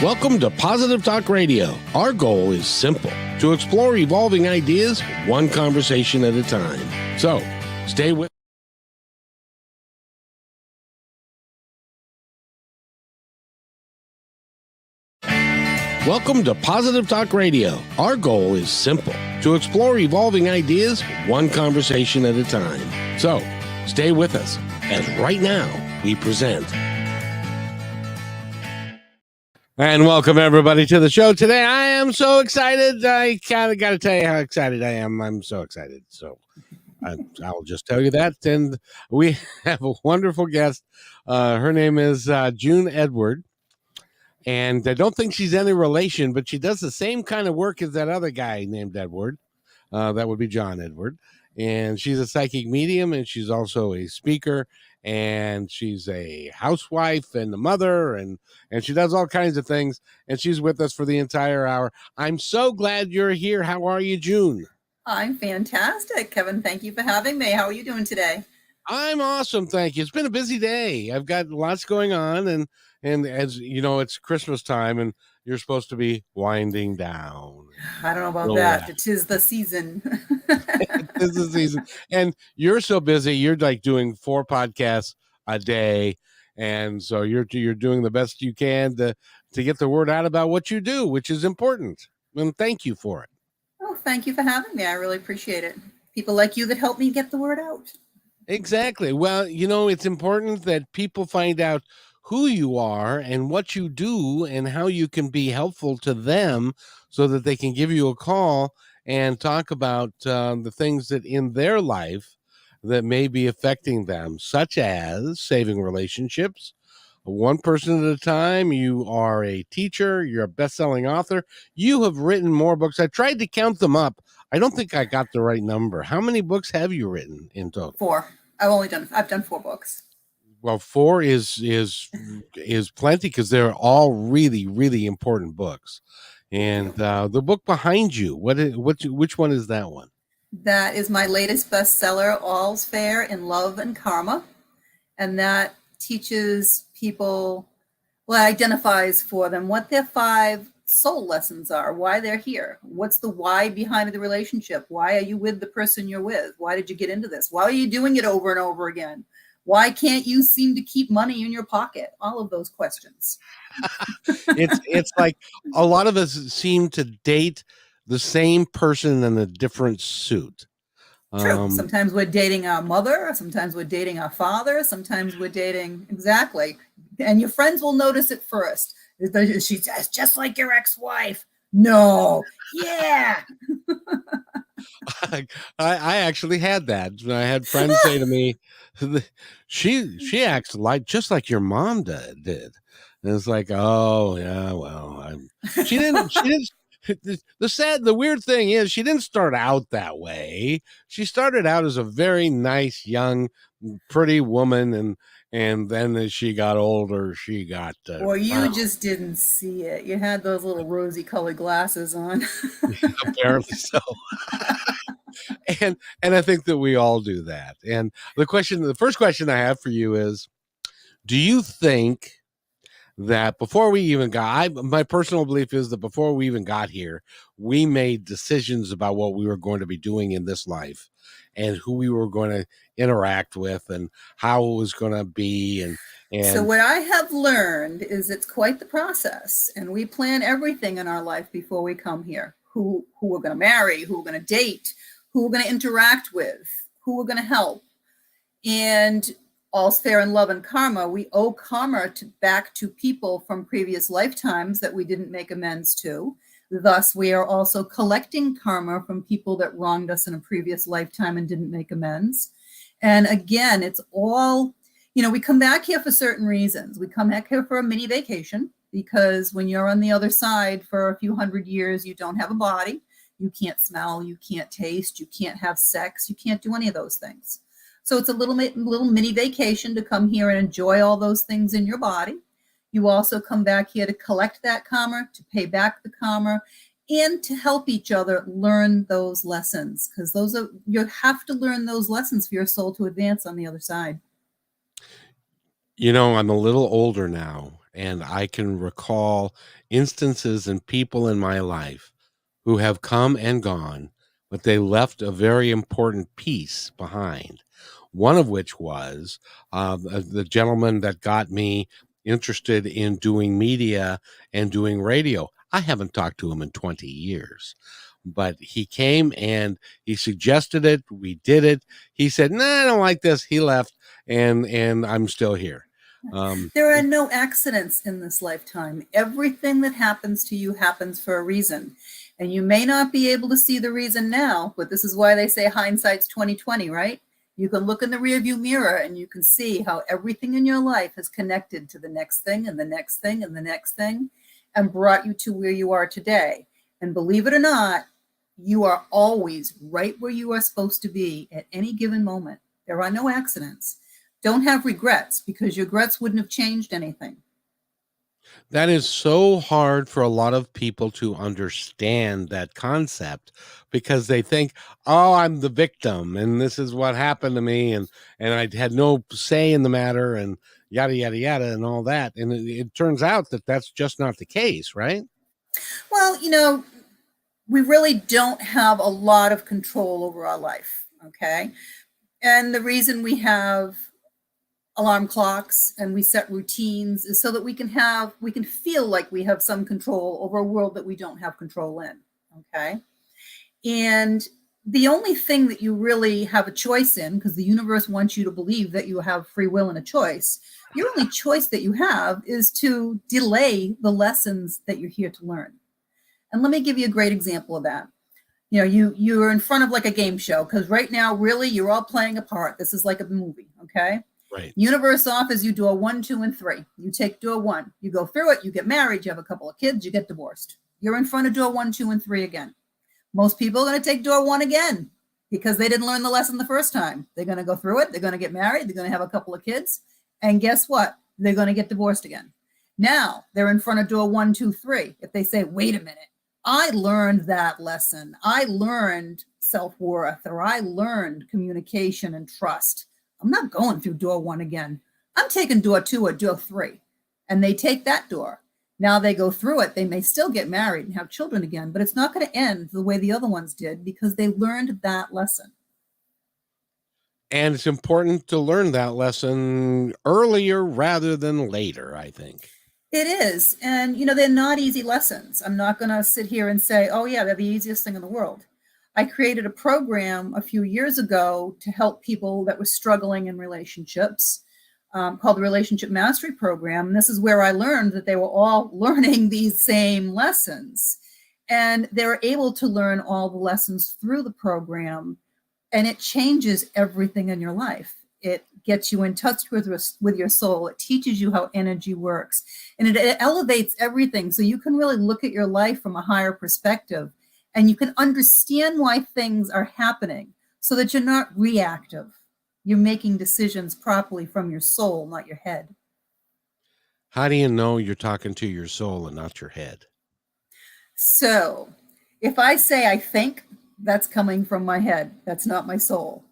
Welcome to Positive Talk Radio. Our goal is simple: to explore evolving ideas one conversation at a time. So, stay with. Welcome to Positive Talk Radio. Our goal is simple: to explore evolving ideas one conversation at a time. So, stay with us as right now we present. And welcome everybody to the show today. I am so excited. I kind of got to tell you how excited I am. I'm so excited. So I'll just tell you that. And we have a wonderful guest. Her name is June Edward. And I don't think she's any relation, but she does the same kind of work as that other guy named Edward. That would be John Edward. And she's a psychic medium, and she's also a speaker, and she's a housewife and a mother, and she does all kinds of things, and she's with us for the entire hour. I'm so glad you're here. How are you, June? I'm fantastic, Kevin. Thank you for having me. How are you doing today? I'm awesome, thank you. It's been a busy day. I've got lots going on, and as you know, it's Christmas time, and you're supposed to be winding down. I don't know about that. It is the season. It is the season. And you're so busy. You're like doing 4 podcasts a day. And so you're doing the best you can to get the word out about what you do, which is important. And thank you for it. Oh, thank you for having me. I really appreciate it. People like you that help me get the word out. Exactly. Well, you know, it's important that people find out who you are and what you do and how you can be helpful to them so that they can give you a call and talk about the things that in their life that may be affecting them, such as saving relationships, one person at a time. You are a teacher. You're a best-selling author. You have written more books. I tried to count them up. I don't think I got the right number. How many books have you written in total? 4. I've done 4 books. Well, 4 is plenty because they're all really, really important books. And the book behind you, which one is that one? That is my latest bestseller, All's Fair in Love and Karma. And that teaches people, well, identifies for them what their 5 soul lessons are, why they're here. What's the why behind the relationship? Why are you with the person you're with? Why did you get into this? Why are you doing it over and over again? Why can't you seem to keep money in your pocket? All of those questions. It's like a lot of us seem to date the same person in a different suit. True. Sometimes we're dating our mother. Sometimes we're dating our father. Sometimes we're dating, exactly. And your friends will notice it first. She says, just like your ex-wife. No. Yeah. I actually had that. I had friends say to me, she acts just like your mom did. And it's like, oh yeah, well, she didn't. The weird thing is she didn't start out that way. She started out as a very nice, young, pretty woman, and then as she got older, she got. Or you just didn't see it. You had those little rosy colored glasses on. Apparently so. And I think that we all do that. And the first question I have for you is, do you think that before we even my personal belief is that before we even got here, we made decisions about what we were going to be doing in this life and who we were going to interact with and how it was going to be. And so what I have learned is it's quite the process, and we plan everything in our life before we come here. Who we're going to marry, who we're going to date, who we're going to interact with, who we're going to help. And all's fair in love and karma. We owe karma back to people from previous lifetimes that we didn't make amends to. Thus, we are also collecting karma from people that wronged us in a previous lifetime and didn't make amends. And again, it's all, we come back here for certain reasons. We come back here for a mini vacation because when you're on the other side for a few hundred years, you don't have a body. You can't smell, you can't taste, you can't have sex, you can't do any of those things. So it's a little mini vacation to come here and enjoy all those things in your body. You also come back here to collect that karma, to pay back the karma, and to help each other learn those lessons, because you have to learn those lessons for your soul to advance on the other side. I'm a little older now, And I can recall instances and people in my life who have come and gone, but they left a very important piece behind. One of which was the gentleman that got me interested in doing media and doing radio. I haven't talked to him in 20 years, but he came and he suggested it. We did it. He said, "No, I don't like this." He left, and I'm still here. There are no accidents in this lifetime. Everything that happens to you happens for a reason. And you may not be able to see the reason now, but this is why they say hindsight's 20/20, right? You can look in the rearview mirror and you can see how everything in your life is connected to the next thing and the next thing and the next thing and brought you to where you are today. And believe it or not, you are always right where you are supposed to be at any given moment. There are no accidents. Don't have regrets, because your regrets wouldn't have changed anything. That is so hard for a lot of people to understand that concept, because they think, "Oh, I'm the victim and this is what happened to me, and I had no say in the matter, and yada yada yada and all that." And it turns out that that's just not the case, right? Well, we really don't have a lot of control over our life, okay? And the reason we have alarm clocks and we set routines is so that we can feel like we have some control over a world that we don't have control in, okay? And the only thing that you really have a choice in, because the universe wants you to believe that you have free will and a choice, your only choice that you have is to delay the lessons that you're here to learn. And let me give you a great example of that. You're in front of like a game show, because right now, really, you're all playing a part. This is like a movie, okay? Right. Universe offers you door 1, 2, and 3. You take door 1. You go through it. You get married. You have a couple of kids. You get divorced. You're in front of door 1, 2, and 3 again. Most people are going to take door 1 again because they didn't learn the lesson the first time. They're going to go through it. They're going to get married. They're going to have a couple of kids. And guess what? They're going to get divorced again. Now they're in front of door 1, 2, 3. If they say, "Wait a minute, I learned that lesson. I learned self-worth, or I learned communication and trust. I'm not going through door 1 again. I'm taking door 2 or door 3." And they take that door. Now they go through it. They may still get married and have children again, but it's not going to end the way the other ones did, because they learned that lesson. And it's important to learn that lesson earlier rather than later, I think. It is. And, they're not easy lessons. I'm not going to sit here and say, "Oh, yeah, they're the easiest thing in the world." I created a program a few years ago to help people that were struggling in relationships, called the Relationship Mastery Program. And this is where I learned that they were all learning these same lessons. And they were able to learn all the lessons through the program. And it changes everything in your life. It gets you in touch with your soul. It teaches you how energy works. And it elevates everything. So you can really look at your life from a higher perspective. And you can understand why things are happening, so that you're not reactive. You're making decisions properly from your soul, not your head. How do you know you're talking to your soul and not your head? So if I say I think, that's coming from my head. That's not my soul.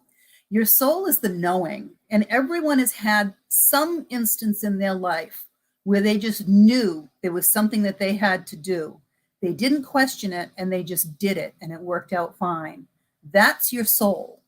Your soul is the knowing. And everyone has had some instance in their life where they just knew there was something that they had to do. They didn't question it, and they just did it, and it worked out fine. That's your soul.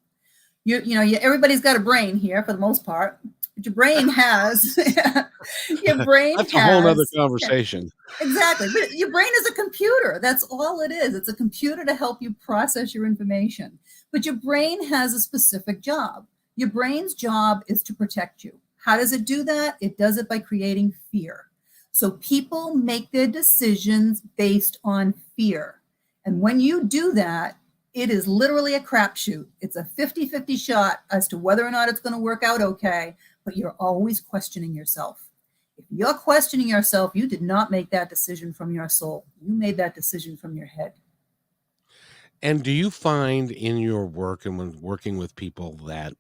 Everybody's got a brain here for the most part. But your brain has That's a whole other conversation. Yeah, exactly. But your brain is a computer. That's all it is. It's a computer to help you process your information. But your brain has a specific job. Your brain's job is to protect you. How does it do that? It does it by creating fear. So people make their decisions based on fear. And when you do that, it is literally a crapshoot. It's a 50-50 shot as to whether or not it's going to work out okay, but you're always questioning yourself. If you're questioning yourself, you did not make that decision from your soul. You made that decision from your head. And do you find in your work and when working with people that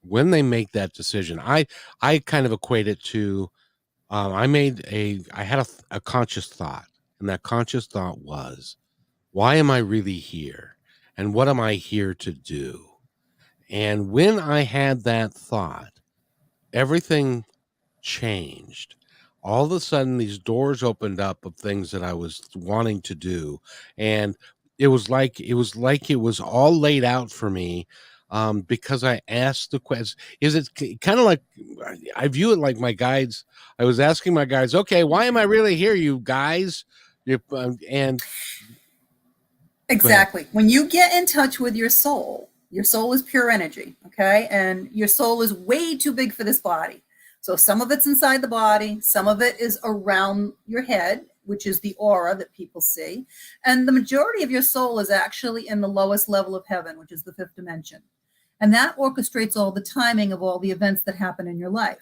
when they make that decision, I kind of equate it to, I had a conscious thought, and that conscious thought was, why am I really here? And what am I here to do? And when I had that thought, everything changed. all of a sudden these doors opened up of things that I was wanting to do, and it was all laid out for me, because I asked the question. Is it kind of like, I view it like my guides? I was asking my guides, okay, why am I really here, you guys? And go ahead. Exactly. When you get in touch with your soul is pure energy, okay? And your soul is way too big for this body. So some of it's inside the body, some of it is around your head, which is the aura that people see. And the majority of your soul is actually in the lowest level of heaven, which is the fifth dimension. And that orchestrates all the timing of all the events that happen in your life.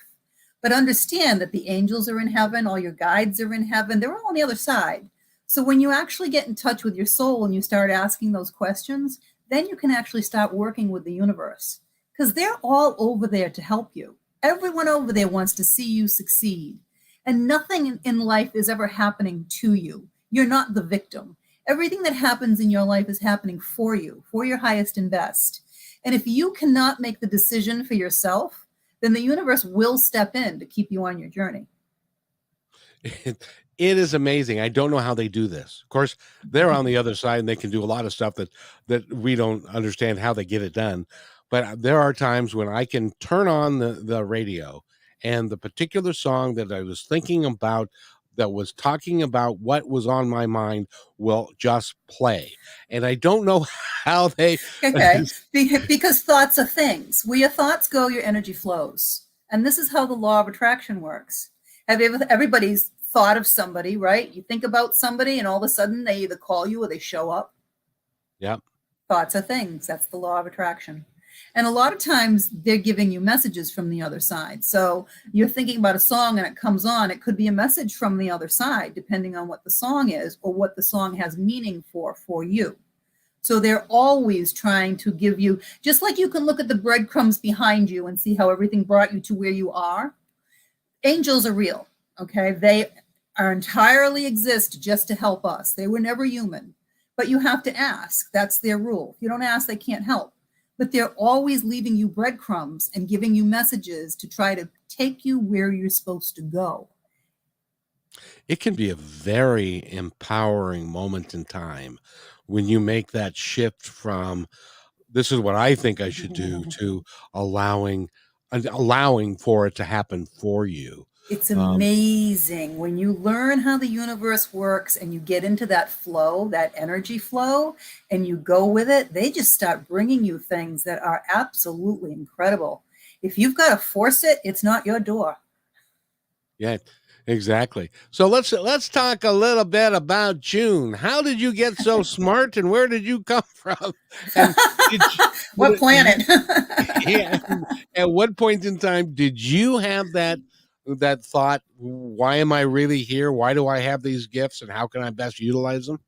But understand that the angels are in heaven, all your guides are in heaven, they're all on the other side. So when you actually get in touch with your soul and you start asking those questions, then you can actually start working with the universe, because they're all over there to help you. Everyone over there wants to see you succeed. And nothing in life is ever happening to you. You're not the victim. Everything that happens in your life is happening for you, for your highest and best. And if you cannot make the decision for yourself, then the universe will step in to keep you on your journey. It is amazing. I don't know how they do this. Of course, they're on the other side and they can do a lot of stuff that we don't understand how they get it done. But there are times when I can turn on the radio, and the particular song that I was thinking about, that was talking about what was on my mind, will just play. And I don't know how they Okay, because thoughts are things. Where your thoughts go, your energy flows. And this is how the law of attraction works. Everybody's thought of somebody, right? You think about somebody and all of a sudden they either call you or they show up. Yeah. Thoughts are things. That's the law of attraction. And a lot of times they're giving you messages from the other side. So you're thinking about a song and it comes on. It could be a message from the other side, depending on what the song is or what the song has meaning for you. So they're always trying to give you, just like you can look at the breadcrumbs behind you and see how everything brought you to where you are. Angels are real, okay? They are entirely exist just to help us. They were never human, but you have to ask. That's their rule. If you don't ask, they can't help. But they're always leaving you breadcrumbs and giving you messages to try to take you where you're supposed to go. It can be a very empowering moment in time when you make that shift from, this is what I think I should do, to allowing for it to happen for you. It's amazing when you learn how the universe works and you get into that flow, that energy flow, and you go with it. They just start bringing you things that are absolutely incredible. If you've got to force it, it's not your door. Yeah, exactly. So let's talk a little bit about June. How did you get so smart, and where did you come from? And what planet? Yeah. At what point in time did you have that thought, why am I really here? Why do I have these gifts, and how can I best utilize them?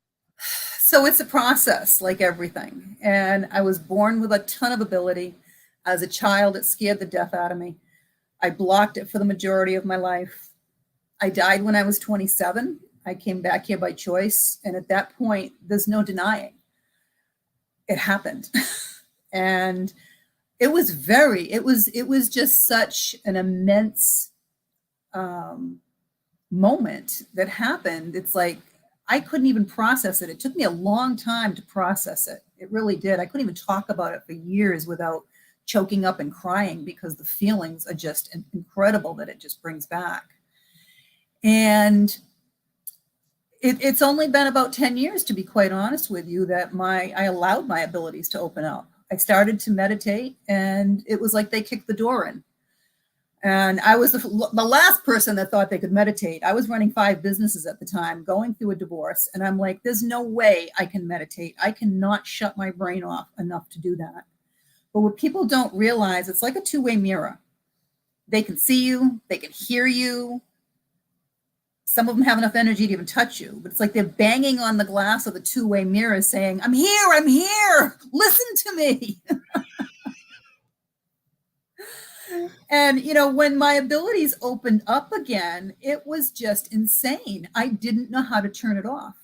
So it's a process, like everything. And I was born with a ton of ability. As a child, it scared the death out of me. I blocked it for the majority of my life. I died when I was 27. I came back here by choice. And at that point, there's no denying. It happened. And it was just such an immense moment that happened. It's like, I couldn't even process it. It took me a long time to process it. It really did. I couldn't even talk about it for years without choking up and crying, because the feelings are just incredible that it just brings back. And it's only been about 10 years, to be quite honest with you, that I allowed my abilities to open up. I started to meditate, and it was like they kicked the door in. And I was the last person that thought they could meditate. I was running 5 businesses at the time, going through a divorce. And I'm like, there's no way I can meditate. I cannot shut my brain off enough to do that. But what people don't realize, it's like a two-way mirror. They can see you, they can hear you. Some of them have enough energy to even touch you, but it's like they're banging on the glass of the two-way mirror saying, I'm here, listen to me. And, when my abilities opened up again, it was just insane. I didn't know how to turn it off.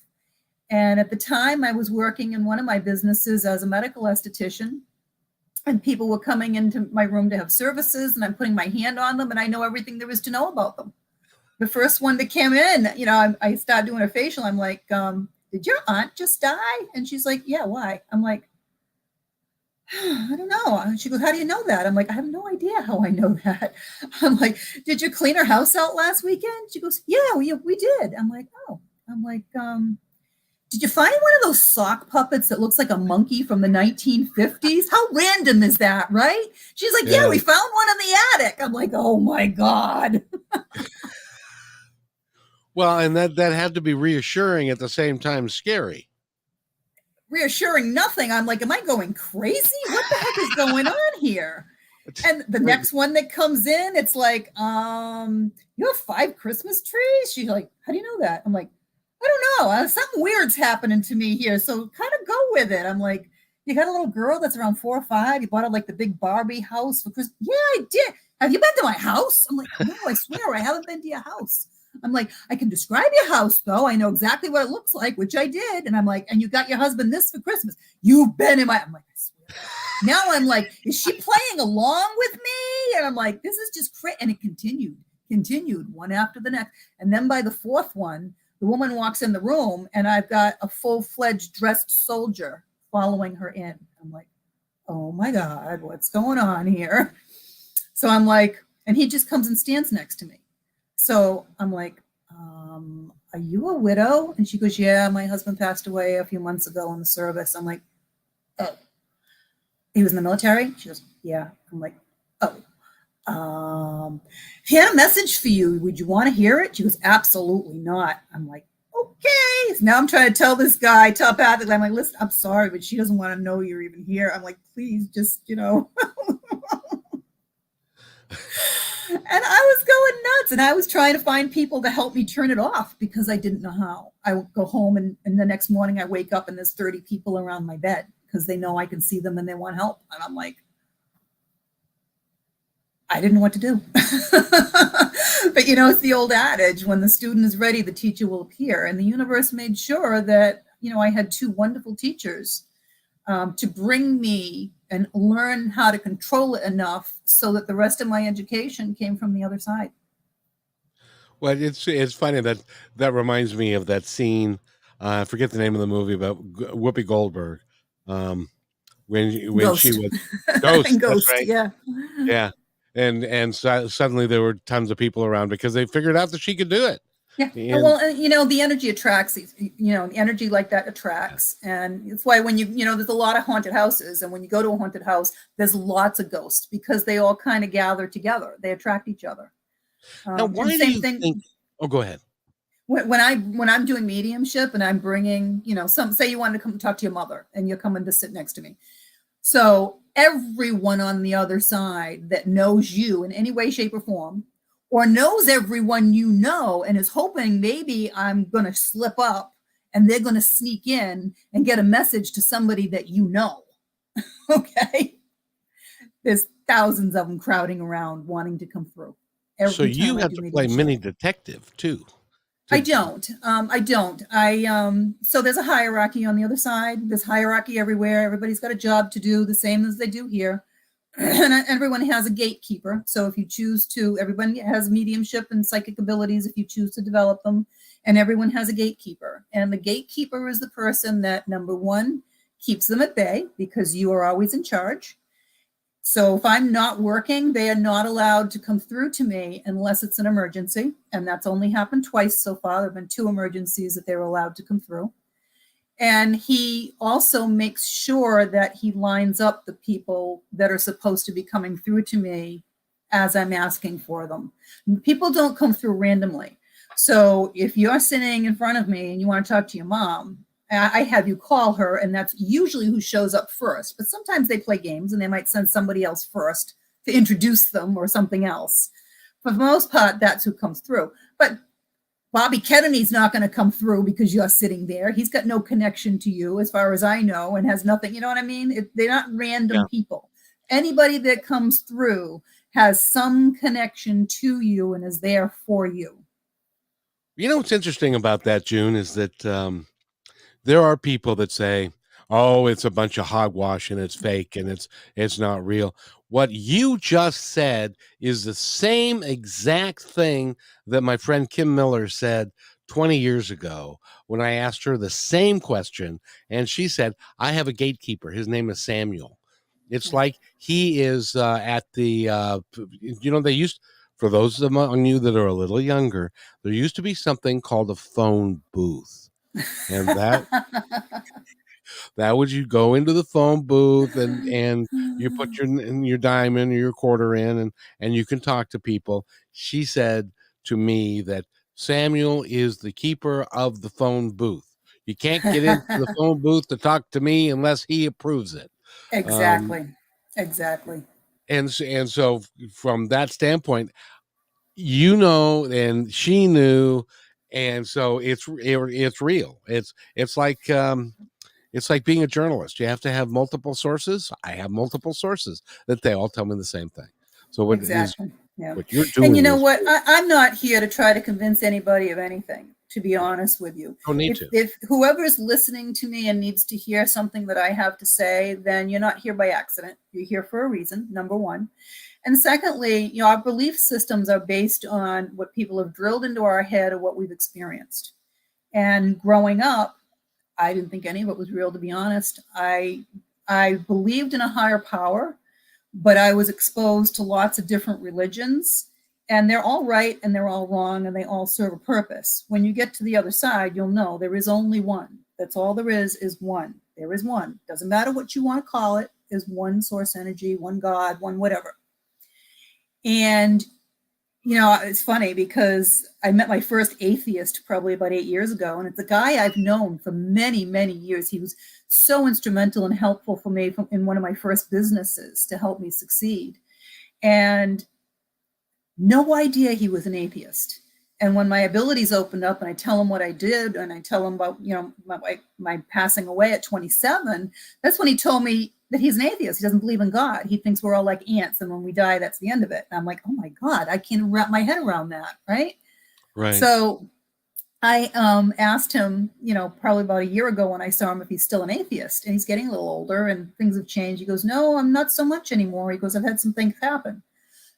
And at the time, I was working in one of my businesses as a medical esthetician, and people were coming into my room to have services, and I'm putting my hand on them, and I know everything there is to know about them. The first one that came in, I started doing a facial. I'm like, did your aunt just die? And she's like, yeah, why? I'm like, I don't know. She goes, how do you know that? I'm like, I have no idea how I know that. I'm like, did you clean her house out last weekend? She goes, yeah, we did. I'm like, oh. I'm like, did you find one of those sock puppets that looks like a monkey from the 1950s? How random is that, right? She's like, yeah, we found one in the attic. I'm like, oh my God. Well, and that had to be reassuring at the same time scary. Reassuring nothing. I'm like, am I going crazy? What the heck is going on here? And the next one that comes in, it's like, you have 5 Christmas trees? She's like, how do you know that? I'm like, I don't know. Something weird's happening to me here. So kind of go with it. I'm like, you got a little girl that's around 4 or 5. You bought her like the big Barbie house for Christmas. Yeah, I did. Have you been to my house? I'm like, no, I swear I haven't been to your house. I'm like, I can describe your house though. I know exactly what it looks like, which I did. And I'm like, and you got your husband this for Christmas. You've been in my, I'm like, I swear. Now I'm like, is she playing along with me? And I'm like, this is just crazy. And it continued one after the next. And then by the 4th one, the woman walks in the room and I've got a full-fledged dressed soldier following her in. I'm like, oh my God, what's going on here? So I'm like, and he just comes and stands next to me. So I'm like, are you a widow? And she goes, yeah, my husband passed away a few months ago in the service. I'm like, oh, he was in the military? She goes, yeah. I'm like, oh, he had a message for you. Would you want to hear it? She goes, absolutely not. I'm like, okay. So now I'm trying to tell this guy telepathically. I'm like, listen, I'm sorry, but she doesn't want to know you're even here. I'm like, please just, And I was going nuts, and I was trying to find people to help me turn it off because I didn't know how. I would go home, and the next morning I wake up and there's 30 people around my bed because they know I can see them and they want help. And I'm like, I didn't know what to do. But it's the old adage, when the student is ready, the teacher will appear. And the universe made sure that, I had 2 wonderful teachers to bring me and learn how to control it enough so that the rest of my education came from the other side. Well, it's funny that reminds me of that scene. I forget the name of the movie about Whoopi Goldberg. When Ghost. she was Ghost, Ghost, that's right. Yeah. And suddenly there were tons of people around because they figured out that she could do it. Yeah. Well, the energy attracts these, the energy like that attracts. And it's why when there's a lot of haunted houses. And when you go to a haunted house, there's lots of ghosts because they all kind of gather together. They attract each other. Now, why do you think? Oh, go ahead. When I'm doing mediumship and I'm bringing, say you wanted to come talk to your mother and you're coming to sit next to me. So everyone on the other side that knows you in any way, shape, or form, or knows everyone and is hoping maybe I'm going to slip up and they're going to sneak in and get a message to somebody that okay? There's thousands of them crowding around wanting to come through. So you have to play mini detective too. I don't. So there's a hierarchy on the other side. There's hierarchy everywhere. Everybody's got a job to do, the same as they do here. And everyone has a gatekeeper. So if you choose to, everybody has mediumship and psychic abilities if you choose to develop them. And everyone has a gatekeeper. And the gatekeeper is the person that, number 1, keeps them at bay because you are always in charge. So if I'm not working, they are not allowed to come through to me unless it's an emergency. And that's only happened twice so far. There have been 2 emergencies that they were allowed to come through. And he also makes sure that he lines up the people that are supposed to be coming through to me as I'm asking for them. People don't come through randomly. So if you're sitting in front of me and you want to talk to your mom, I have you call her, and that's usually who shows up first. But sometimes they play games and they might send somebody else first to introduce them or something else. For the most part, that's who comes through. But Bobby Kennedy's not going to come through because you're sitting there. He's got no connection to you, as far as I know, and has nothing. You know what I mean? They're not random people. Anybody that comes through has some connection to you and is there for you. What's interesting about that, June, is that there are people that say, oh, it's a bunch of hogwash and it's fake and it's not real. What you just said is the same exact thing that my friend Kim Miller said 20 years ago when I asked her the same question. And she said, I have a gatekeeper. His name is Samuel. It's like he is at the, they used, for those among you that are a little younger, there used to be something called a phone booth. And that was, you go into the phone booth and you put your dime in or your quarter in, and you can talk to people. She said to me that Samuel is the keeper of the phone booth. You can't get into the phone booth to talk to me unless he approves it. Exactly. Exactly. And so from that standpoint, and she knew, and so it's real. It's like being a journalist. You have to have multiple sources. I have multiple sources that they all tell me the same thing. So what Exactly. Yeah. what you're doing? And you know is, what? I'm not here to try to convince anybody of anything, to be honest with you. Don't need to. If whoever's listening to me and needs to hear something that I have to say, then you're not here by accident. You're here for a reason, number one. And secondly, our belief systems are based on what people have drilled into our head or what we've experienced. And growing up, I didn't think any of it was real, to be honest. I believed in a higher power, but I was exposed to lots of different religions, and they're all right and they're all wrong, and they all serve a purpose. When you get to the other side, you'll know there is only one. That's all there is one. There is one. Doesn't matter what you want to call it, is one source energy, one God, one whatever. And, it's funny because I met my first atheist probably about 8 years ago, and it's a guy I've known for many, many years. He was so instrumental and helpful for me in one of my first businesses to help me succeed. And no idea he was an atheist. And when my abilities opened up and I tell him what I did and I tell him about, my passing away at 27, that's when he told me that he's an atheist. He doesn't believe in God. He thinks we're all like ants, and when we die, that's the end of it. And I'm like, oh my God, I can't wrap my head around that, right? Right. So I asked him, probably about a year ago when I saw him, if he's still an atheist, and he's getting a little older and things have changed. He goes, no, I'm not so much anymore. He goes, I've had some things happen.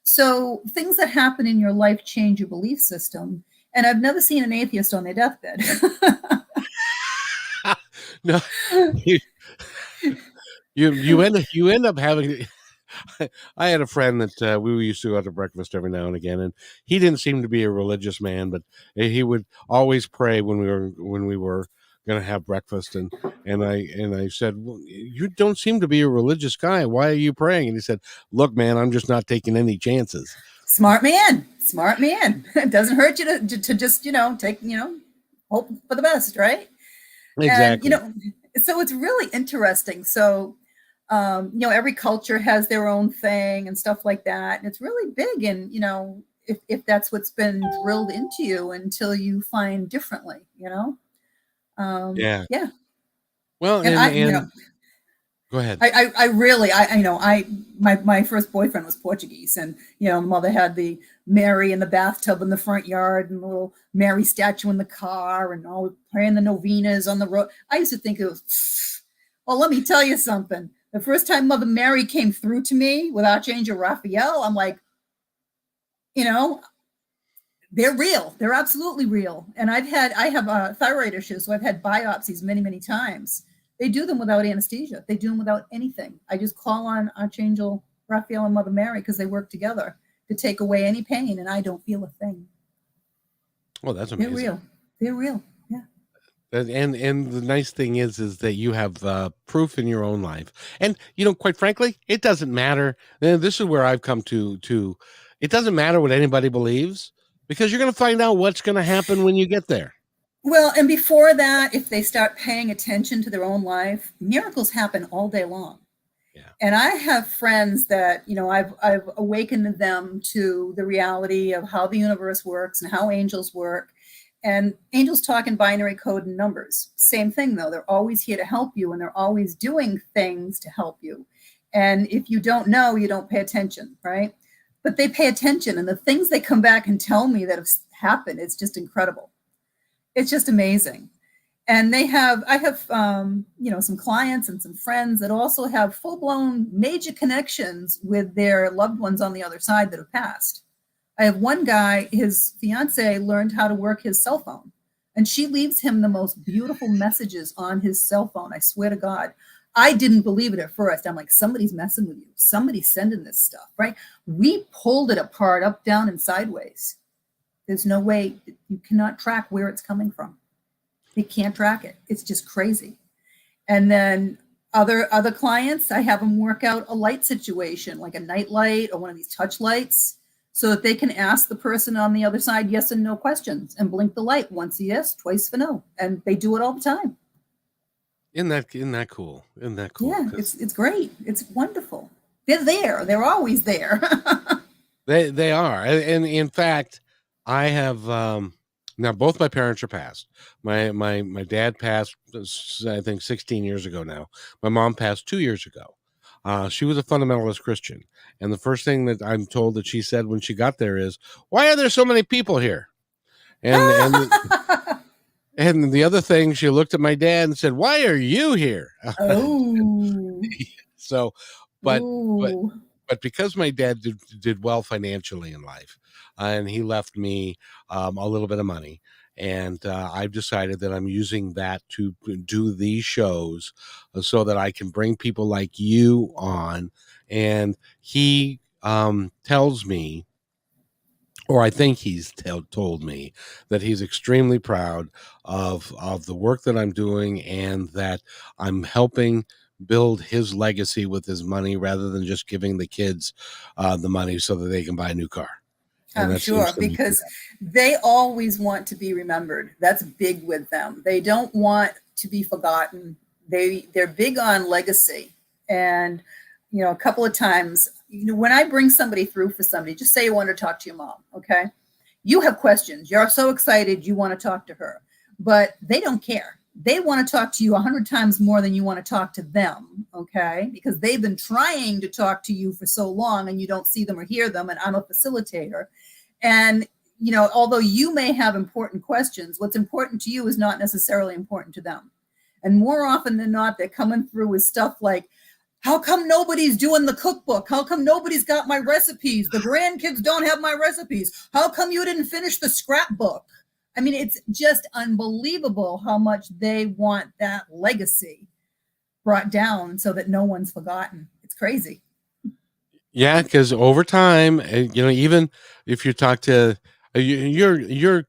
So things that happen in your life change your belief system. And I've never seen an atheist on their deathbed. No, you end up having. I had a friend that we used to go out to breakfast every now and again, and he didn't seem to be a religious man, but he would always pray when we were going to have breakfast. And I said, well, you don't seem to be a religious guy. Why are you praying? And he said, look, man, I'm just not taking any chances. Smart man. It doesn't hurt you to just, take, hope for the best, right? Exactly. And, so it's really interesting. So, every culture has their own thing and stuff like that. And it's really big. And, if that's what's been drilled into you until you find differently, Yeah. Yeah. Well, and go ahead. My first boyfriend was Portuguese, and mother had the Mary in the bathtub in the front yard and the little Mary statue in the car, and all praying the novenas on the road. I used to think it was, well, let me tell you something. The first time Mother Mary came through to me with Archangel Raphael, I'm like, they're real. They're absolutely real. And I have a thyroid issue, so I've had biopsies many, many times. They do them without anesthesia. They do them without anything. I just call on Archangel Raphael and Mother Mary because they work together to take away any pain, and I don't feel a thing. Oh, that's amazing. They're real. Yeah. And the nice thing is that you have proof in your own life. And, quite frankly, it doesn't matter. And this is where I've come to, it doesn't matter what anybody believes, because you're going to find out what's going to happen when you get there. Well, and before that, if they start paying attention to their own life, miracles happen all day long. Yeah. And I have friends that, I've awakened them to the reality of how the universe works and how angels work. And angels talk in binary code and numbers. Same thing, though. They're always here to help you, and they're always doing things to help you. And if you don't know, you don't pay attention, right? But they pay attention, and the things they come back and tell me that have happened, it's just incredible. It's just amazing. And I have, some clients and some friends that also have full-blown major connections with their loved ones on the other side that have passed. I have one guy, his fiance learned how to work his cell phone, and she leaves him the most beautiful messages on his cell phone. I swear to God. I didn't believe it at first. I'm like, somebody's messing with you. Somebody's sending this stuff, right? We pulled it apart, up, down, and sideways. There's no way. You cannot track where it's coming from. You can't track it. It's just crazy. And then other clients, I have them work out a light situation, like a night light or one of these touch lights, so that they can ask the person on the other side yes and no questions and blink the light once yes, twice for no. And they do it all the time. Isn't that cool? Isn't that cool? Yeah, it's great. It's wonderful. They're there. They're always there. They are. And in fact, I have now both my parents are passed. My dad passed, I think 16 years ago now. My mom passed 2 years ago. She was a fundamentalist Christian. And the first thing that I'm told that she said when she got there is, "Why are there so many people here?" And and the other thing, she looked at my dad and said, "Why are you here?" Oh. So, but because my dad did well financially in life, and he left me a little bit of money, and I've decided that I'm using that to do these shows so that I can bring people like you on. And he tells me, or I think he's told me, that he's extremely proud of the work that I'm doing, and that I'm helping build his legacy with his money rather than just giving the kids the money so that they can buy a new car. I'm sure, because they always want to be remembered. That's big with them. They don't want to be forgotten. They're big on legacy. And, a couple of times, when I bring somebody through for somebody, just say you want to talk to your mom, okay? You have questions. You're so excited you want to talk to her, but they don't care. They want to talk to you 100 times more than you want to talk to them, okay? Because they've been trying to talk to you for so long and you don't see them or hear them, and I'm a facilitator. And, although you may have important questions, what's important to you is not necessarily important to them. And more often than not, they're coming through with stuff like, how come nobody's doing the cookbook? How come nobody's got my recipes? The grandkids don't have my recipes. How come you didn't finish the scrapbook? I mean, it's just unbelievable how much they want that legacy brought down so that no one's forgotten. It's crazy. Yeah, because over time, even if you talk to, you're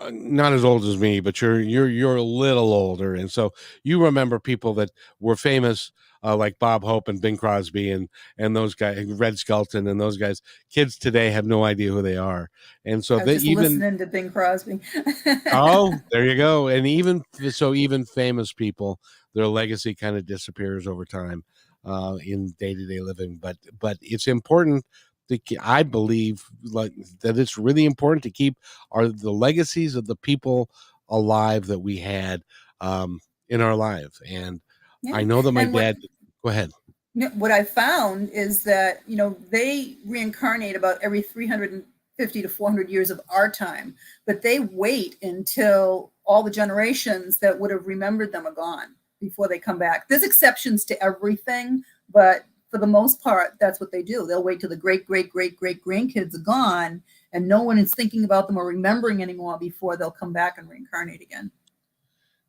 not as old as me, but you're a little older, and so you remember people that were famous, like Bob Hope and Bing Crosby and those guys, Red Skelton and those guys. Kids today have no idea who they are, and so they even listening to Bing Crosby. Oh, there you go. And even famous people, their legacy kind of disappears over time in day-to-day living. But it's important. I believe that it's really important to keep the legacies of the people alive that we had in our life. And I know that my dad. Go ahead. What I found is that they reincarnate about every 350 to 400 years of our time, but they wait until all the generations that would have remembered them are gone before they come back. There's exceptions to everything, but for the most part, that's what they do. They'll wait till the great grandkids are gone and no one is thinking about them or remembering anymore before they'll come back and reincarnate again.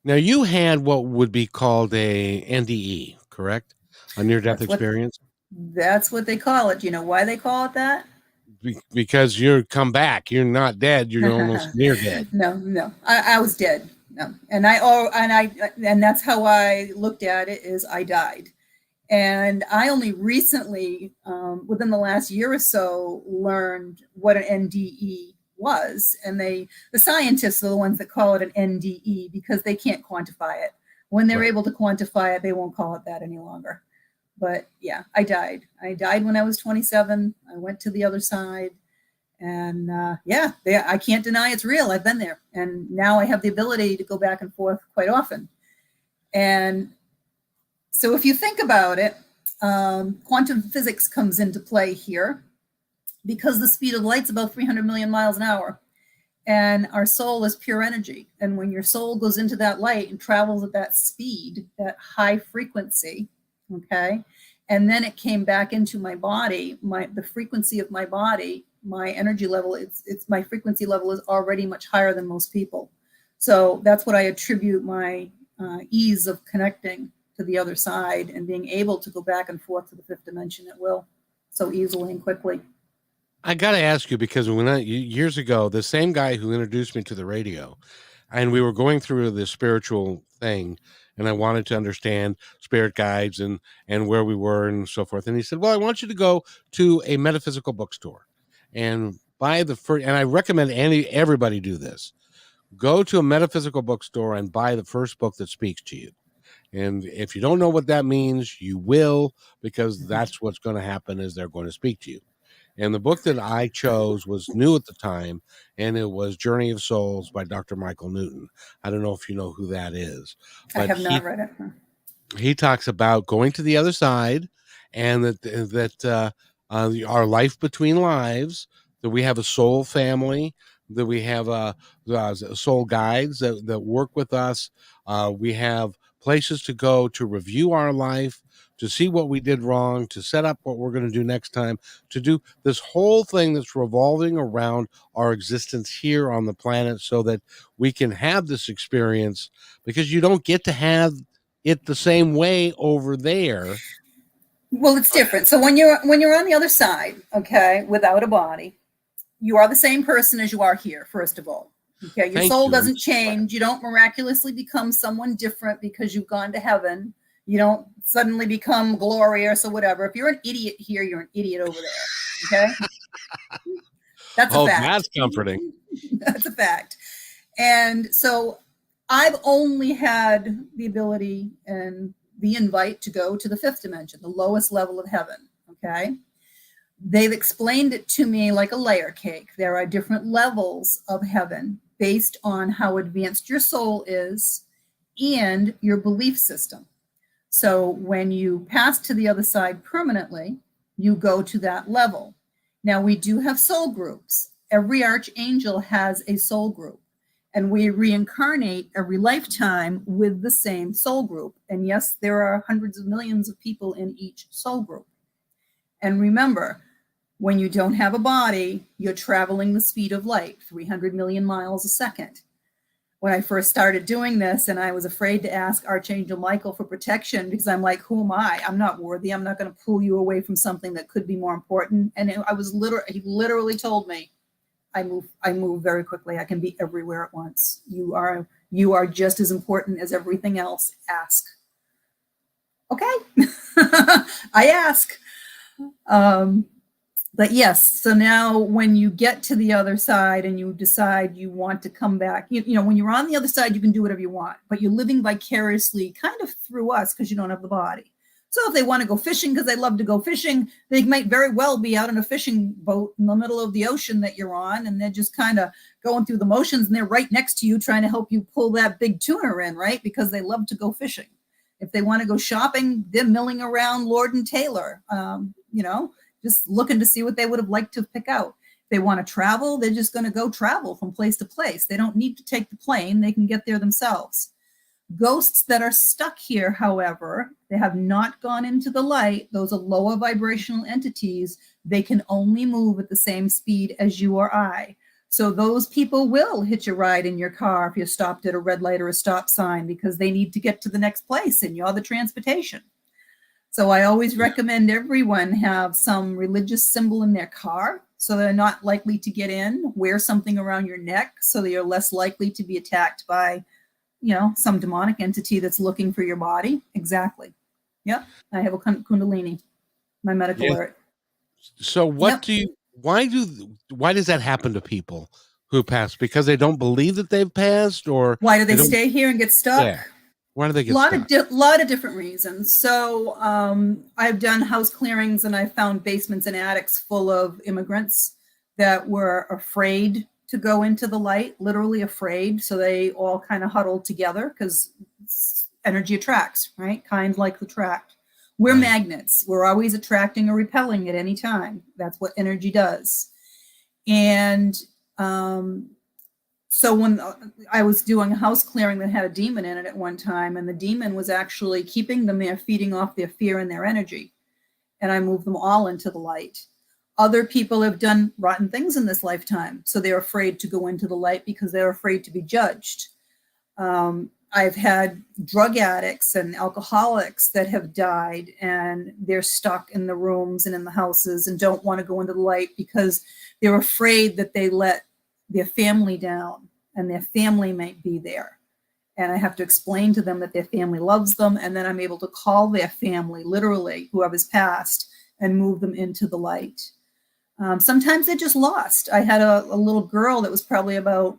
Now, you had what would be called a NDE, correct? A near-death experience? That's what they call it. Do you know why they call it that? Because you're come back. You're not dead. You're almost near dead. No. I was dead. No. And that's how I looked at it, is I died. And I only recently, within the last year or so, learned what an NDE was. And the scientists are the ones that call it an NDE because they can't quantify it. When they're able to quantify it, they won't call it that any longer. But yeah, I died. I died when I was 27. I went to the other side. And I can't deny it's real. I've been there. And now I have the ability to go back and forth quite often. And so if you think about it, quantum physics comes into play here because the speed of light's about 300 million miles an hour. And our soul is pure energy. And when your soul goes into that light and travels at that speed, that high frequency, okay, and then it came back into my body, the frequency of my body, my energy level, it's my frequency level is already much higher than most people. So that's what I attribute my ease of connecting to the other side and being able to go back and forth to the fifth dimension at will so easily and quickly. I got to ask you, because years ago, the same guy who introduced me to the radio, and we were going through the spiritual thing, and I wanted to understand spirit guides and where we were and so forth. And he said, well, I want you to go to a metaphysical bookstore and buy the first, and I recommend everybody do this. Go to a metaphysical bookstore and buy the first book that speaks to you. And if you don't know what that means, you will, because that's what's going to happen, is they're going to speak to you. And the book that I chose was new at the time, and it was Journey of Souls by Dr. Michael Newton. I don't know if you know who that is. I have not read it. He talks about going to the other side, and that our life between lives, that we have a soul family, that we have soul guides that work with us. We have places to go to review our life, to see what we did wrong, to set up what we're going to do next time, to do this whole thing that's revolving around our existence here on the planet, so that we can have this experience, because you don't get to have it the same way over there. Well, it's different. So when you're on the other side, okay, without a body, you are the same person as you are here, first of all. Okay, your soul doesn't change. You don't miraculously become someone different because you've gone to heaven. You don't suddenly become glorious or whatever. If you're an idiot here, you're an idiot over there. Okay? That's a fact. That's comforting. That's a fact. And so I've only had the ability and the invite to go to the fifth dimension, the lowest level of heaven. Okay? They've explained it to me like a layer cake. There are different levels of heaven based on how advanced your soul is and your belief system. So when you pass to the other side permanently, you go to that level. Now, we do have soul groups. Every archangel has a soul group, and we reincarnate every lifetime with the same soul group. And yes, there are hundreds of millions of people in each soul group. And remember, when you don't have a body, you're traveling the speed of light, 300 million miles a second. When I first started doing this, and I was afraid to ask Archangel Michael for protection, because I'm like, who am I? I'm not worthy. I'm not going to pull you away from something that could be more important. And he literally told me, I move very quickly. I can be everywhere at once. You are just as important as everything else. Ask. Okay. I ask. But yes, so now when you get to the other side and you decide you want to come back, you know, when you're on the other side, you can do whatever you want, but you're living vicariously kind of through us because you don't have the body. So if they want to go fishing because they love to go fishing, they might very well be out on a fishing boat in the middle of the ocean that you're on, and they're just kind of going through the motions, and they're right next to you trying to help you pull that big tuna in, right? Because they love to go fishing. If they want to go shopping, they're milling around Lord and Taylor, you know, just looking to see what they would have liked to pick out. If they want to travel, they're just going to go travel from place to place. They don't need to take the plane. They can get there themselves. Ghosts that are stuck here, however, they have not gone into the light. Those are lower vibrational entities. They can only move at the same speed as you or I. So those people will hitch a ride in your car if you're stopped at a red light or a stop sign, because they need to get to the next place and you're the transportation. So I always recommend everyone have some religious symbol in their car so they're not likely to get in. Wear something around your neck so that you're less likely to be attacked by, you know, some demonic entity that's looking for your body. Exactly. Yep. I have a Kundalini, my medical alert. So why does that happen to people who pass? Because they don't believe that they've passed, or why do they stay here and get stuck? Yeah. Why do they get stuck? A lot of different reasons. So I've done house clearings, and I found basements and attics full of immigrants that were afraid to go into the light, literally afraid. So they all kind of huddled together because energy attracts, right? Kind like attract. We're magnets. We're always attracting or repelling at any time. That's what energy does. And So when I was doing a house clearing that had a demon in it at one time, and the demon was actually keeping them there, feeding off their fear and their energy. And I moved them all into the light. Other people have done rotten things in this lifetime, so they're afraid to go into the light because they're afraid to be judged. I've had drug addicts and alcoholics that have died, and they're stuck in the rooms and in the houses and don't want to go into the light because they're afraid that they let their family down and their family might be there. And I have to explain to them that their family loves them, and then I'm able to call their family, literally, whoever's passed, and move them into the light. Sometimes they're just lost. I had a little girl that was probably about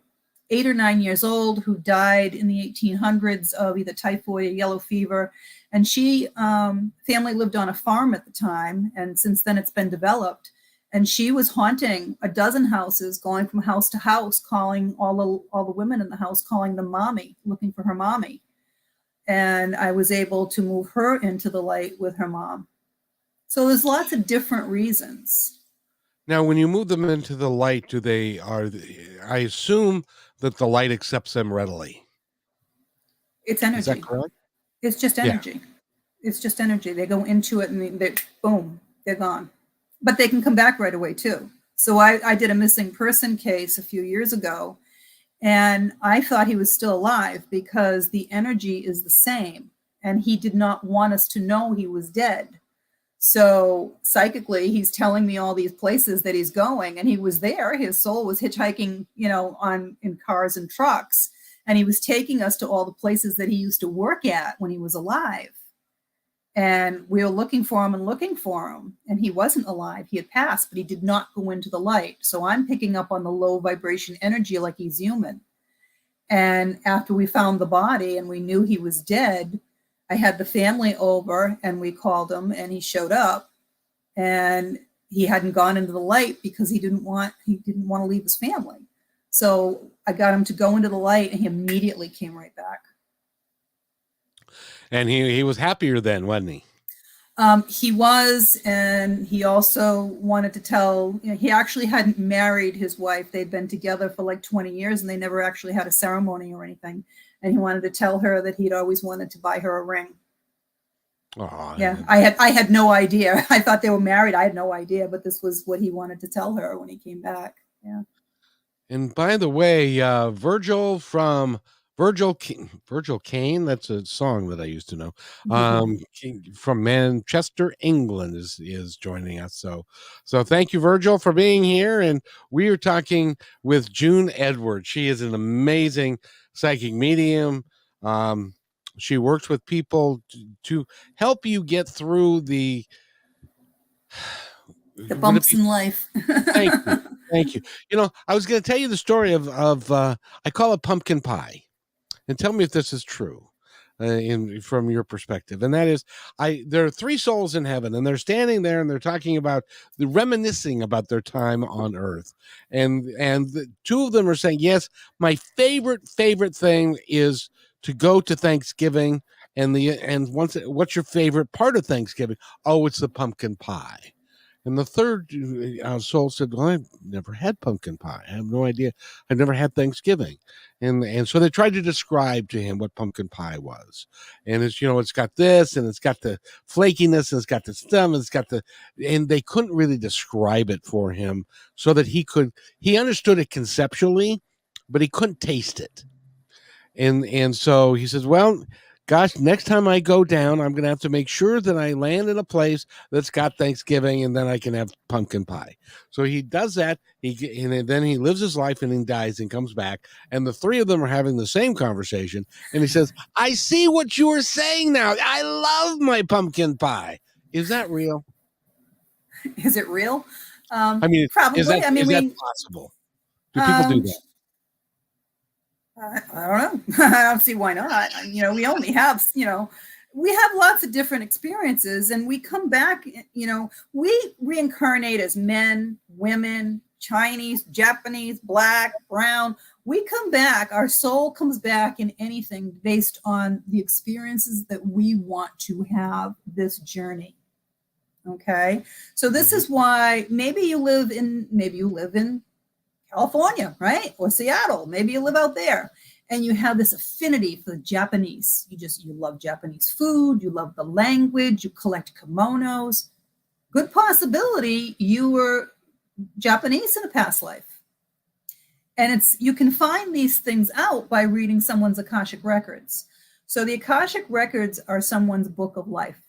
8 or 9 years old who died in the 1800s of either typhoid or yellow fever. And she, family lived on a farm at the time, and since then it's been developed. And she was haunting a dozen houses, going from house to house, calling all the women in the house, calling them mommy, looking for her mommy. And I was able to move her into the light with her mom. So there's lots of different reasons. Now, when you move them into the light, I assume that the light accepts them readily. It's energy. Is that correct? It's just energy. Yeah. It's just energy. They go into it and boom, they're gone. But they can come back right away too. So I did a missing person case a few years ago, and I thought he was still alive because the energy is the same, and he did not want us to know he was dead. So psychically, he's telling me all these places that he's going, and he was there. His soul was hitchhiking, in cars and trucks, and he was taking us to all the places that he used to work at when he was alive. And we were looking for him, and he wasn't alive. He had passed, but he did not go into the light. So I'm picking up on the low vibration energy like he's human. And after we found the body and we knew he was dead, I had the family over and we called him, and he showed up, and he hadn't gone into the light because he didn't want to leave his family. So I got him to go into the light, and he immediately came right back. And he was happier then, wasn't he? He was, and he also wanted to tell, he actually hadn't married his wife. They'd been together for like 20 years, and they never actually had a ceremony or anything. And he wanted to tell her that he'd always wanted to buy her a ring. Oh, yeah, I had no idea. I thought they were married. I had no idea, but this was what he wanted to tell her when he came back. Yeah. And by the way, Virgil from Virgil Kane, that's a song that I used to know. From Manchester, England is joining us. So thank you, Virgil, for being here. And we are talking with June Edwards. She is an amazing psychic medium. She works with people to help you get through the bumps in life. Thank you. I was going to tell you the story of I call it pumpkin pie, and tell me if this is true from your perspective. And that is, there are 3 souls in heaven, and they're standing there and they're talking about reminiscing about their time on Earth, and the 2 of them are saying, yes, my favorite thing is to go to Thanksgiving, what's your favorite part of Thanksgiving? Oh, it's the pumpkin pie. And the third soul said, well, I've never had pumpkin pie. I have no idea. I've never had Thanksgiving. And so they tried to describe to him what pumpkin pie was. And it's, it's got this, and it's got the flakiness, and it's got the stem, and and they couldn't really describe it for him so that he understood it conceptually, but he couldn't taste it. And so he says, well, gosh, next time I go down, I'm going to have to make sure that I land in a place that's got Thanksgiving, and then I can have pumpkin pie. So he does that. And then he lives his life, and he dies and comes back. And the 3 of them are having the same conversation. And he says, I see what you were saying now. I love my pumpkin pie. Is that real? Is it real? Probably. Is that possible? Do people do that? I don't know. I don't see why not. We only have, we have lots of different experiences, and we come back, we reincarnate as men, women, Chinese, Japanese, black, brown. We come back, our soul comes back in anything based on the experiences that we want to have this journey. Okay. So this is why maybe you live in California, right? Or Seattle. Maybe you live out there. And you have this affinity for the Japanese. You love Japanese food. You love the language. You collect kimonos. Good possibility you were Japanese in a past life. And you can find these things out by reading someone's Akashic records. So the Akashic records are someone's book of life.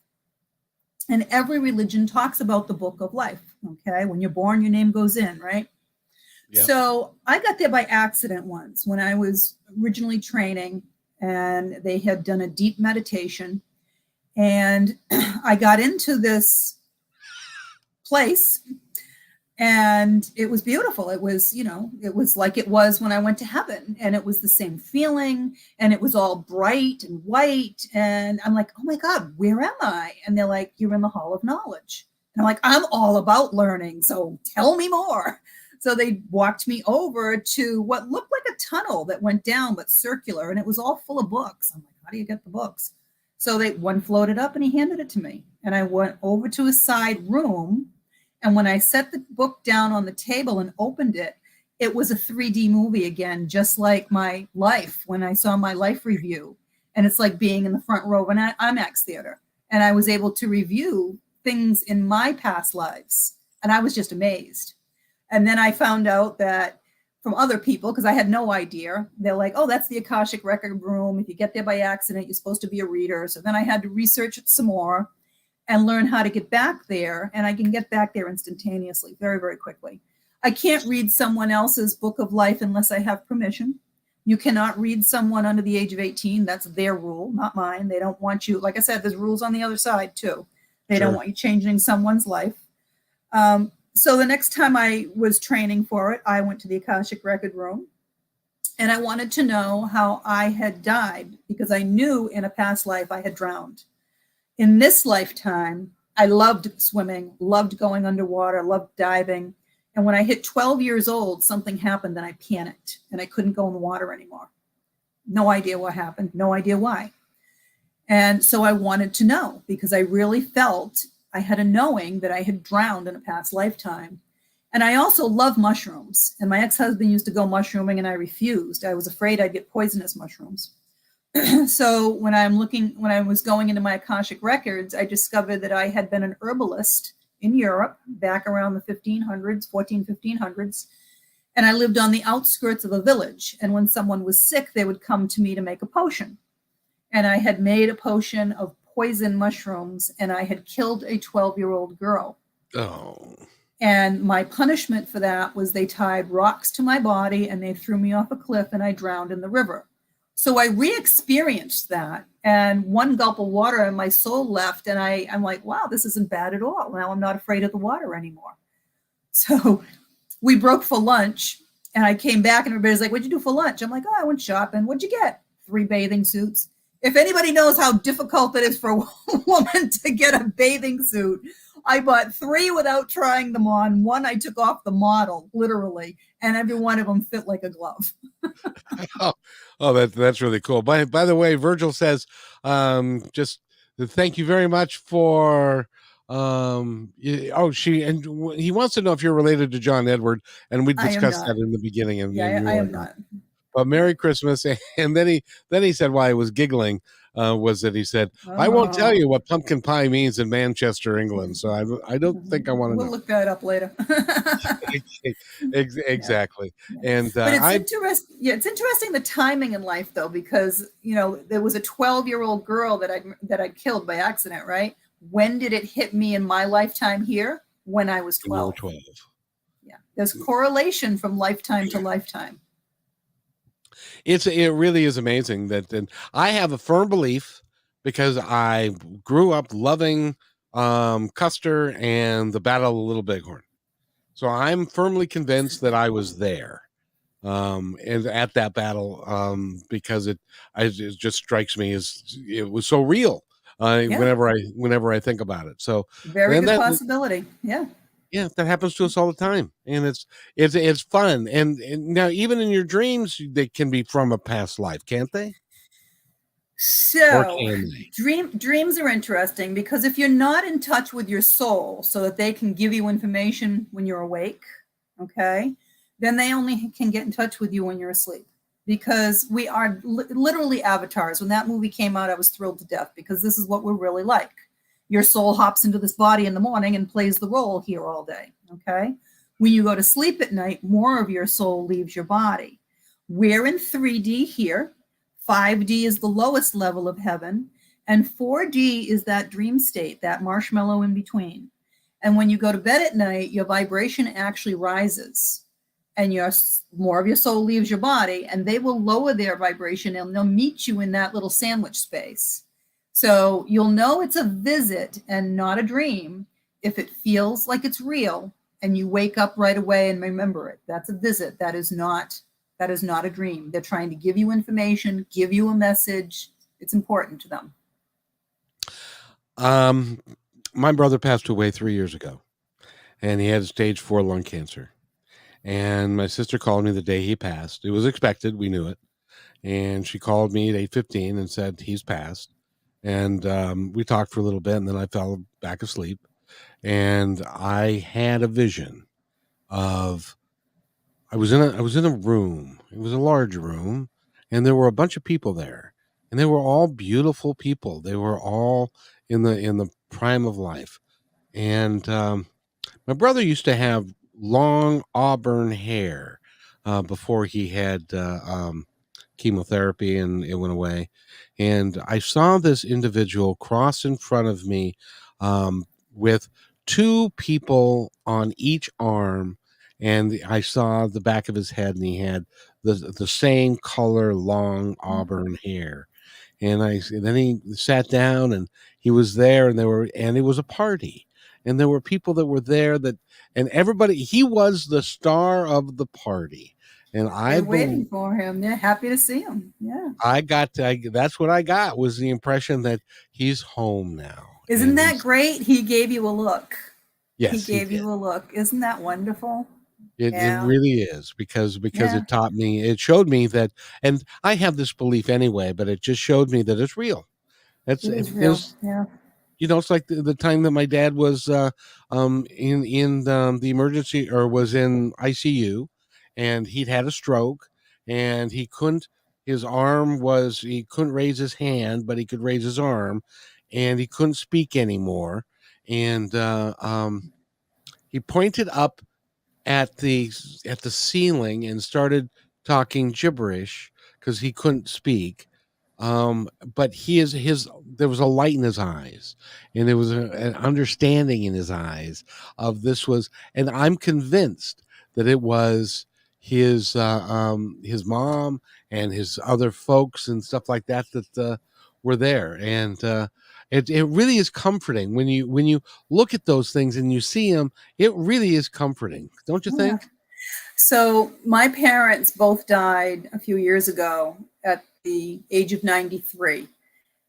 And every religion talks about the book of life. Okay. When you're born, your name goes in, right? Yep. So I got there by accident once when I was originally training, and they had done a deep meditation, and I got into this place, and it was beautiful. It was, it was like it was when I went to heaven, and it was the same feeling, and it was all bright and white. And I'm like, oh my God, where am I? And they're like, you're in the Hall of Knowledge. And I'm like, I'm all about learning, so tell me more. So they walked me over to what looked like a tunnel that went down, but circular, and it was all full of books. I'm like, how do you get the books? So one floated up, and he handed it to me, and I went over to a side room. And when I set the book down on the table and opened it, it was a 3D movie again, just like my life when I saw my life review. And it's like being in the front row of an IMAX theater. And I was able to review things in my past lives. And I was just amazed. And then I found out that from other people, because I had no idea, they're like, oh, that's the Akashic record room. If you get there by accident, you're supposed to be a reader. So then I had to research it some more and learn how to get back there. And I can get back there instantaneously, very, very quickly. I can't read someone else's book of life unless I have permission. You cannot read someone under the age of 18. That's their rule, not mine. They don't want you, like I said, there's rules on the other side too. They don't want you changing someone's life. So the next time I was training for it, I went to the Akashic record room, and I wanted to know how I had died, because I knew in a past life I had drowned. In this lifetime, I loved swimming, loved going underwater, loved diving. And when I hit 12 years old, something happened and I panicked and I couldn't go in the water anymore. No idea what happened, no idea why. And so I wanted to know, because I really felt I had a knowing that I had drowned in a past lifetime. And I also love mushrooms. And my ex-husband used to go mushrooming, and I refused. I was afraid I'd get poisonous mushrooms. So when I was going into my Akashic records, I discovered that I had been an herbalist in Europe back around the 1500s. And I lived on the outskirts of a village. And when someone was sick, they would come to me to make a potion. And I had made a potion of poison mushrooms, and I had killed a 12-year-old girl. Oh. And my punishment for that was they tied rocks to my body and they threw me off a cliff, and I drowned in the river. So I re-experienced that, and one gulp of water and my soul left, and I'm like, wow, this isn't bad at all. Now I'm not afraid of the water anymore. So we broke for lunch, and I came back, and everybody's like, what'd you do for lunch? I'm like, oh, I went shopping. What'd you get? 3 bathing suits. If anybody knows how difficult it is for a woman to get a bathing suit, I bought 3 without trying them on. 1 I took off the model, literally, and every one of them fit like a glove. That's really cool. By the way, Virgil says, just thank you very much for. He wants to know if you're related to John Edward, and we discussed that in the beginning. And I am not. But Merry Christmas. And then he said why I was giggling was that he said, I won't tell you what pumpkin pie means in Manchester, England. So I don't think I want to know. We'll look that up later. Exactly. Yeah. And but it's interesting the timing in life, though, because there was a 12-year-old girl that I killed by accident, right? When did it hit me in my lifetime here? When I was 12. 12. Yeah. There's correlation from lifetime to lifetime. It really is amazing that, and I have a firm belief, because I grew up loving Custer and the Battle of Little Bighorn. So I'm firmly convinced that I was there and at that battle because it just strikes me as it was so real whenever I think about it. So very good possibility. Yeah. Yeah, that happens to us all the time, and it's fun. And now, even in your dreams, they can be from a past life, can't they? So, dreams are interesting, because if you're not in touch with your soul, so that they can give you information when you're awake, okay, then they only can get in touch with you when you're asleep, because we are literally avatars. When that movie came out, I was thrilled to death, because this is what we're really like. Your soul hops into this body in the morning and plays the role here all day, okay? When you go to sleep at night, more of your soul leaves your body. We're in 3D here. 5D is the lowest level of heaven, and 4D is that dream state, that marshmallow in between. And when you go to bed at night, your vibration actually rises, and more of your soul leaves your body, and they will lower their vibration, and they'll meet you in that little sandwich space. So you'll know it's a visit and not a dream if it feels like it's real, and you wake up right away and remember it. That's a visit. That is not a dream. They're trying to give you information, give you a message. It's important to them. My brother passed away 3 years ago, and he had stage 4 lung cancer. And my sister called me the day he passed. It was expected. We knew it. And she called me at 8:15 and said, he's passed. And we talked for a little bit, and then I fell back asleep. And I had a vision of, I was in a room. It was a large room, and there were a bunch of people there, and they were all beautiful people. They were all in the prime of life. And my brother used to have long auburn hair before he had chemotherapy, and it went away. And I saw this individual cross in front of me with 2 people on each arm, and I saw the back of his head, and he had the same color, long auburn hair. And then he sat down, and he was there, and it was a party, and there were people that were there and everybody, he was the star of the party. And They're waiting for him. They're happy to see him. Yeah. That's what I got, was the impression that he's home now. Isn't that great? He gave you a look. Yes, he gave you a look. Isn't that wonderful? It really is, because it taught me, it showed me that, and I have this belief anyway, but it just showed me that it's real. It is real. Yeah. It's like the time that my dad was in the emergency, or was in ICU, and he'd had a stroke, and he couldn't raise his hand, but he could raise his arm, and he couldn't speak anymore. And he pointed up at the ceiling and started talking gibberish because he couldn't speak. But there was a light in his eyes, and there was an understanding in his eyes of this was, and I'm convinced that it was his mom and his other folks and stuff like that were there. And it really is comforting when you look at those things and you see them. It really is comforting, don't you think? So my parents both died a few years ago at the age of 93.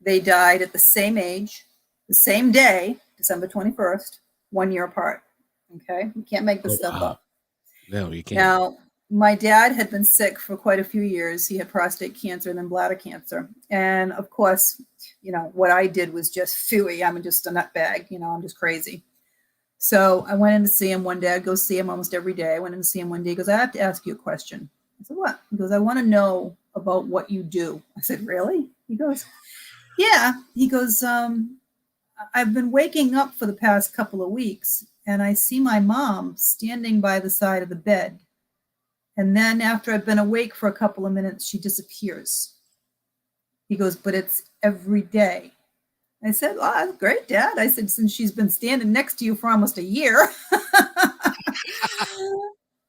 They died at the same age, the same day, December 21st, 1 year apart. Okay, you can't make this stuff up. No, you can't. Now, my dad had been sick for quite a few years. He had prostate cancer and then bladder cancer. And of course, what I did was just phooey. I'm just a nutbag. I'm just crazy. So I went in to see him one day. I'd go see him almost every day. I went in to see him one day. He goes, I have to ask you a question. I said, what? He goes, I want to know about what you do. I said, really? He goes, yeah. He goes, I've been waking up for the past couple of weeks, and I see my mom standing by the side of the bed. And then after I've been awake for a couple of minutes, she disappears. He goes, but it's every day. I said, oh, that's great, Dad. I said, since she's been standing next to you for almost a year.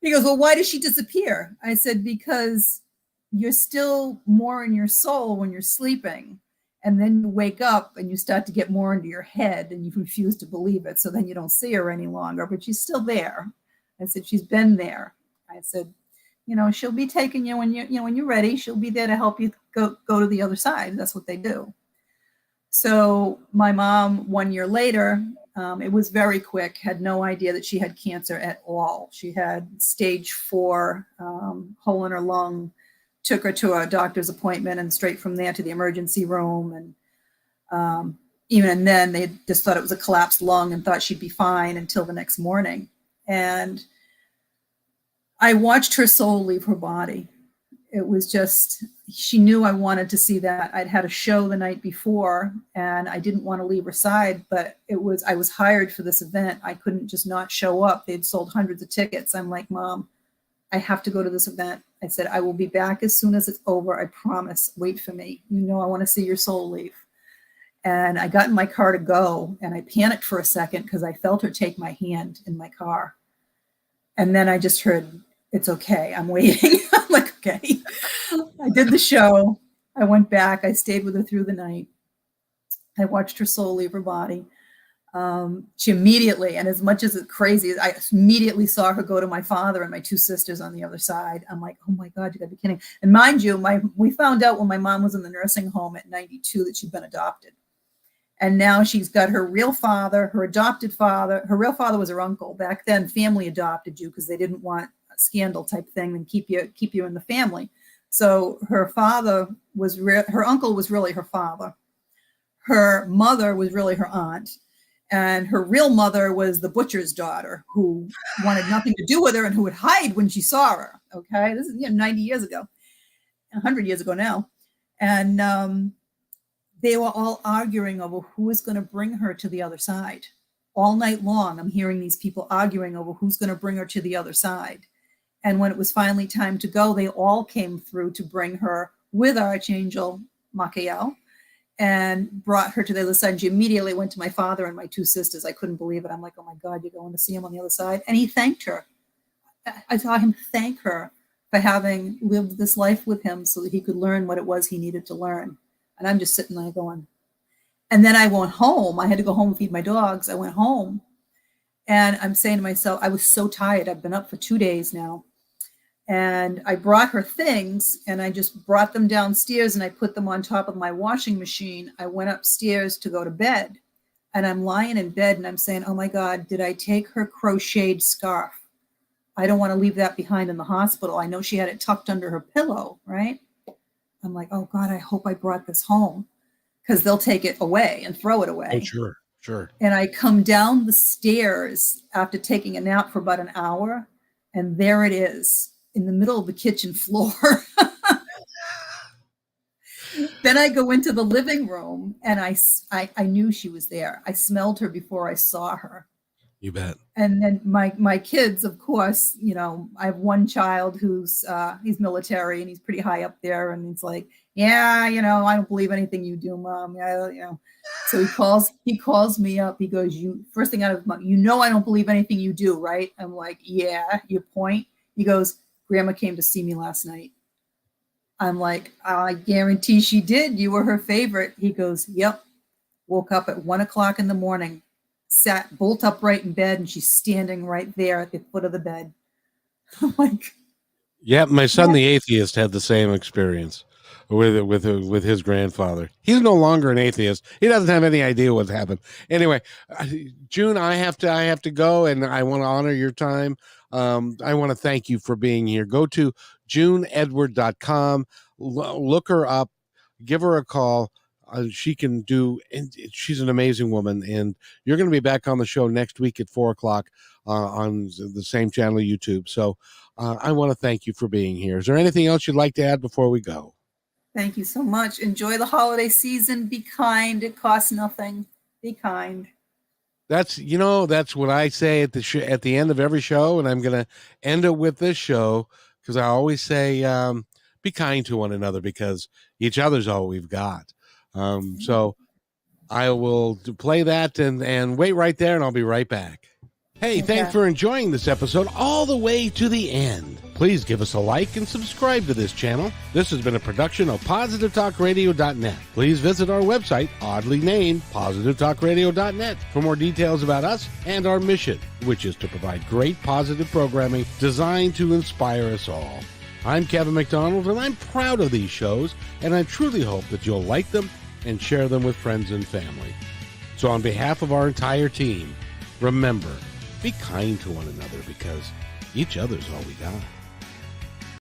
He goes, well, why does she disappear? I said, because you're still more in your soul when you're sleeping. And then you wake up and you start to get more into your head and you refuse to believe it. So then you don't see her any longer, but she's still there. I said, she's been there. I said, she'll be taking you when when you're ready. She'll be there to help you go to the other side. That's what they do. So my mom, 1 year later, it was very quick, had no idea that she had cancer at all. She had stage 4 hole in her lung, took her to a doctor's appointment and straight from there to the emergency room. And even then, they just thought it was a collapsed lung and thought she'd be fine until the next morning. And I watched her soul leave her body. It was just, she knew I wanted to see that. I'd had a show the night before and I didn't want to leave her side, but I was hired for this event. I couldn't just not show up. They'd sold hundreds of tickets. I'm like, Mom, I have to go to this event. I said, I will be back as soon as it's over. I promise. Wait for me. You know, I want to see your soul leave. And I got in my car to go and I panicked for a second because I felt her take my hand in my car. And then I just heard, it's okay. I'm waiting. I'm like, okay. I did the show. I went back. I stayed with her through the night. I watched her soul leave her body. She immediately, and as much as it's crazy, I immediately saw her go to my father and my two sisters on the other side. I'm like, oh my God, you gotta be kidding. And mind you, we found out when my mom was in the nursing home at 92 that she'd been adopted. And now she's got her real father, her adopted father. Her real father was her uncle. Back then, family adopted you because they didn't want a scandal type thing and keep you in the family. So her father was, her uncle was really her father. Her mother was really her aunt. And her real mother was the butcher's daughter who wanted nothing to do with her and who would hide when she saw her. Okay, this is 90 years ago, 100 years ago now. And they were all arguing over who was going to bring her to the other side. All night long, I'm hearing these people arguing over who's going to bring her to the other side. And when it was finally time to go, they all came through to bring her with Archangel Michael and brought her to the other side. And she immediately went to my father and my two sisters. I couldn't believe it. I'm like, oh my God, you're going to see him on the other side. And he thanked her. I saw him thank her for having lived this life with him so that he could learn what it was he needed to learn. And I'm just sitting there going, and then I went home. I had to go home and feed my dogs. I went home and I'm saying to myself, I was so tired. I've been up for 2 days now. And I brought her things and I just brought them downstairs and I put them on top of my washing machine. I went upstairs to go to bed and I'm lying in bed and I'm saying, oh my God, did I take her crocheted scarf? I don't want to leave that behind in the hospital. I know she had it tucked under her pillow, right? I'm like, oh God, I hope I brought this home because they'll take it away and throw it away. Oh, sure, sure. And I come down the stairs after taking a nap for about an hour and there it is in the middle of the kitchen floor. Then I go into the living room and I knew she was there. I smelled her before I saw her. You bet. And then my kids, of course, I have one child who's he's military and he's pretty high up there. And he's like, yeah, I don't believe anything you do, Mom. Yeah, So he calls me up. He goes, first thing out of his mouth, I don't believe anything you do, right? I'm like, yeah, your point. He goes, Grandma came to see me last night. I'm like, I guarantee she did. You were her favorite. He goes, yep. Woke up at 1 o'clock in the morning, sat bolt upright in bed, and she's standing right there at the foot of the bed. I'm like, yeah, my son, the atheist, had the same experience with his grandfather. He's no longer an atheist. He doesn't have any idea what's happened. Anyway, June, I have to go, and I want to honor your time. I want to thank you for being here. Go to JuneEdward.com, look her up, give her a call. She can do, and she's an amazing woman. And you're going to be back on the show next week at 4:00 on the same channel, YouTube. So I want to thank you for being here. Is there anything else you'd like to add before we go? Thank you so much. Enjoy the holiday season. Be kind. It costs nothing. Be kind. That's what I say at the end of every show, and I'm going to end it with this show because I always say, be kind to one another because each other's all we've got. So I will play that and wait right there, and I'll be right back. Hey, thanks for enjoying this episode all the way to the end. Please give us a like and subscribe to this channel. This has been a production of PositiveTalkRadio.net. Please visit our website, oddly named PositiveTalkRadio.net, for more details about us and our mission, which is to provide great positive programming designed to inspire us all. I'm Kevin McDonald, and I'm proud of these shows, and I truly hope that you'll like them and share them with friends and family. So on behalf of our entire team, remember, be kind to one another because each other's all we got.